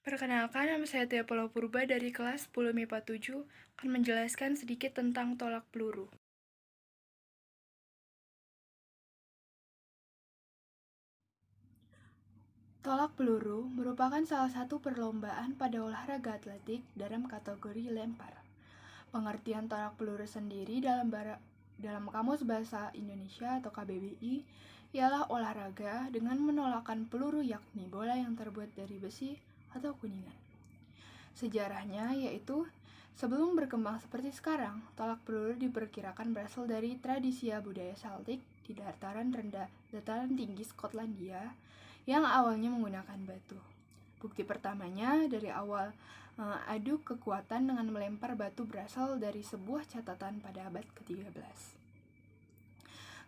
Perkenalkan, nama saya Tia Paula Purba dari kelas 10 MIPA 7 akan menjelaskan sedikit tentang tolak peluru. Tolak peluru merupakan salah satu perlombaan pada olahraga atletik dalam kategori lempar. Pengertian tolak peluru sendiri dalam Kamus Bahasa Indonesia atau KBBI ialah olahraga dengan menolakkan peluru, yakni bola yang terbuat dari besi atau kuningan. Sejarahnya yaitu sebelum berkembang seperti sekarang, tolak peluru diperkirakan berasal dari tradisi budaya Celtic di dataran tinggi Skotlandia yang awalnya menggunakan batu. Bukti pertamanya dari awal adu kekuatan dengan melempar batu berasal dari sebuah catatan pada abad ke-13.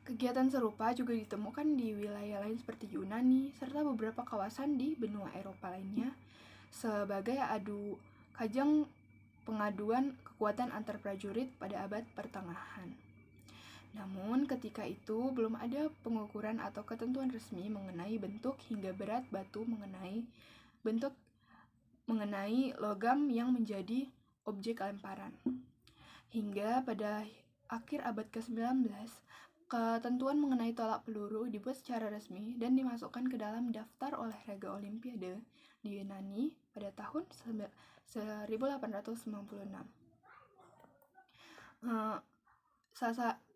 Kegiatan serupa juga ditemukan di wilayah lain seperti Yunani serta beberapa kawasan di benua Eropa lainnya sebagai kajang pengaduan kekuatan antar prajurit pada abad pertengahan. Namun ketika itu belum ada pengukuran atau ketentuan resmi mengenai bentuk hingga berat batu mengenai logam yang menjadi objek lemparan. Hingga pada akhir abad ke-19, ketentuan mengenai tolak peluru dibuat secara resmi dan dimasukkan ke dalam daftar olahraga Olimpiade di Yunani pada tahun 1896.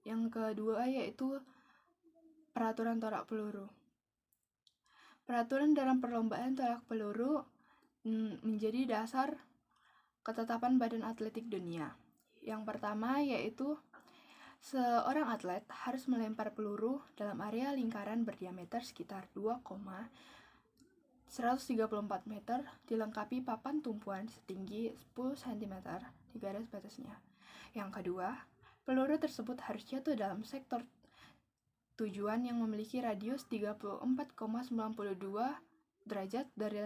Yang kedua yaitu peraturan tolak peluru. Peraturan dalam perlombaan tolak peluru menjadi dasar ketetapan Badan Atletik Dunia. Yang pertama yaitu seorang atlet harus melempar peluru dalam area lingkaran berdiameter sekitar 2,134 meter dilengkapi papan tumpuan setinggi 10 cm di garis batasnya. Yang kedua, peluru tersebut harus jatuh dalam sektor tujuan yang memiliki radius 34,92 derajat dari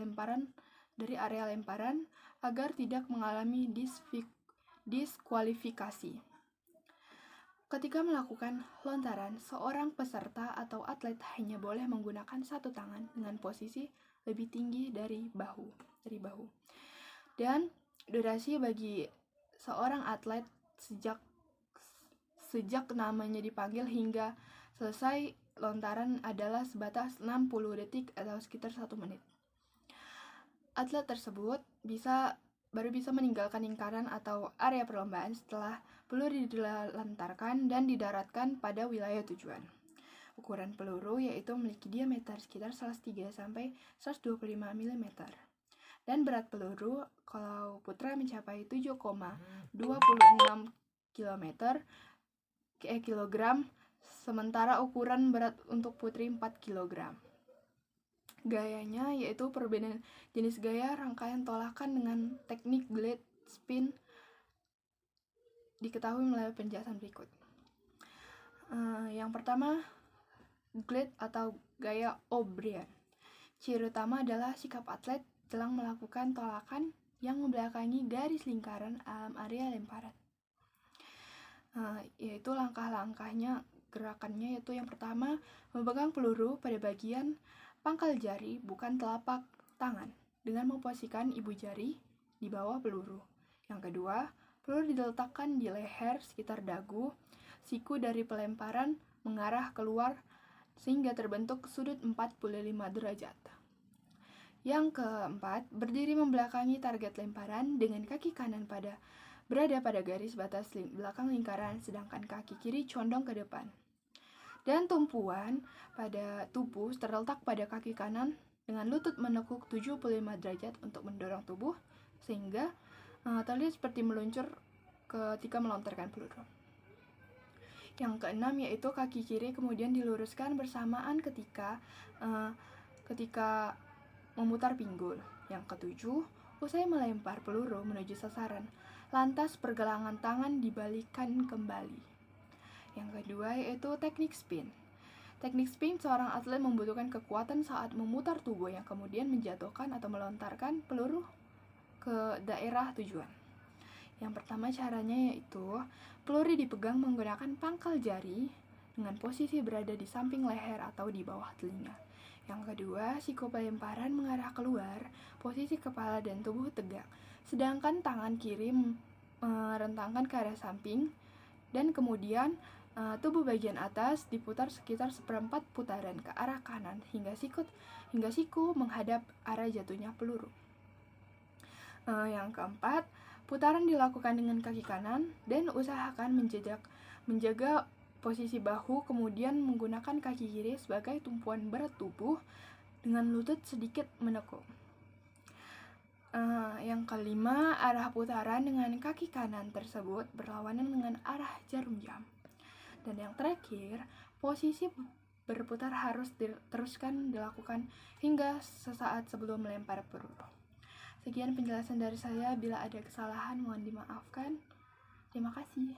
area lemparan agar tidak mengalami diskualifikasi. Ketika melakukan lontaran, seorang peserta atau atlet hanya boleh menggunakan satu tangan dengan posisi lebih tinggi dari bahu. Dan durasi bagi seorang atlet sejak namanya dipanggil hingga selesai lontaran adalah sebatas 60 detik atau sekitar 1 menit. Atlet tersebut baru bisa meninggalkan lingkaran atau area perlombaan setelah peluru dilantarkan dan didaratkan pada wilayah tujuan. Ukuran peluru yaitu memiliki diameter sekitar 103 sampai 125 mm. Dan berat peluru kalau putra mencapai 7,26 kilogram, sementara ukuran berat untuk putri 4 kg. Gayanya yaitu perbedaan jenis gaya rangkaian tolakan dengan teknik glide spin diketahui melalui penjelasan berikut. Yang pertama, glide atau gaya O'Brien. Ciri utama adalah sikap atlet jelang melakukan tolakan yang membelakangi garis lingkaran alam area lemparan. Yaitu langkah-langkahnya, gerakannya yaitu yang pertama, memegang peluru pada bagian pangkal jari bukan telapak tangan dengan memposisikan ibu jari di bawah peluru. Yang kedua, peluru diletakkan di leher sekitar dagu, siku dari pelemparan mengarah keluar sehingga terbentuk sudut 45 derajat. Yang keempat, berdiri membelakangi target lemparan dengan kaki kanan berada pada garis batas belakang lingkaran, sedangkan kaki kiri condong ke depan. Dan tumpuan pada tubuh terletak pada kaki kanan dengan lutut menekuk 75 derajat untuk mendorong tubuh sehingga terlihat seperti meluncur ketika melontarkan peluru. Yang keenam yaitu kaki kiri kemudian diluruskan bersamaan ketika memutar pinggul. Yang ketujuh, usai melempar peluru menuju sasaran, lantas pergelangan tangan dibalikkan kembali. Yang kedua yaitu teknik spin. Teknik spin, seorang atlet membutuhkan kekuatan saat memutar tubuh yang kemudian menjatuhkan atau melontarkan peluru ke daerah tujuan. Yang pertama caranya yaitu peluru dipegang menggunakan pangkal jari dengan posisi berada di samping leher atau di bawah telinga. Yang kedua, siku pelemparan mengarah keluar, posisi kepala dan tubuh tegak, sedangkan tangan kiri merentangkan ke arah samping, dan kemudian tubuh bagian atas diputar sekitar seperempat putaran ke arah kanan hingga siku menghadap arah jatuhnya peluru. Yang keempat, putaran dilakukan dengan kaki kanan dan usahakan menjaga posisi bahu, kemudian menggunakan kaki kiri sebagai tumpuan berat tubuh dengan lutut sedikit menekuk. Yang kelima, arah putaran dengan kaki kanan tersebut berlawanan dengan arah jarum jam. Dan yang terakhir, posisi berputar harus diteruskan dilakukan hingga sesaat sebelum melempar peluru. Sekian penjelasan dari saya, bila ada kesalahan mohon dimaafkan. Terima kasih.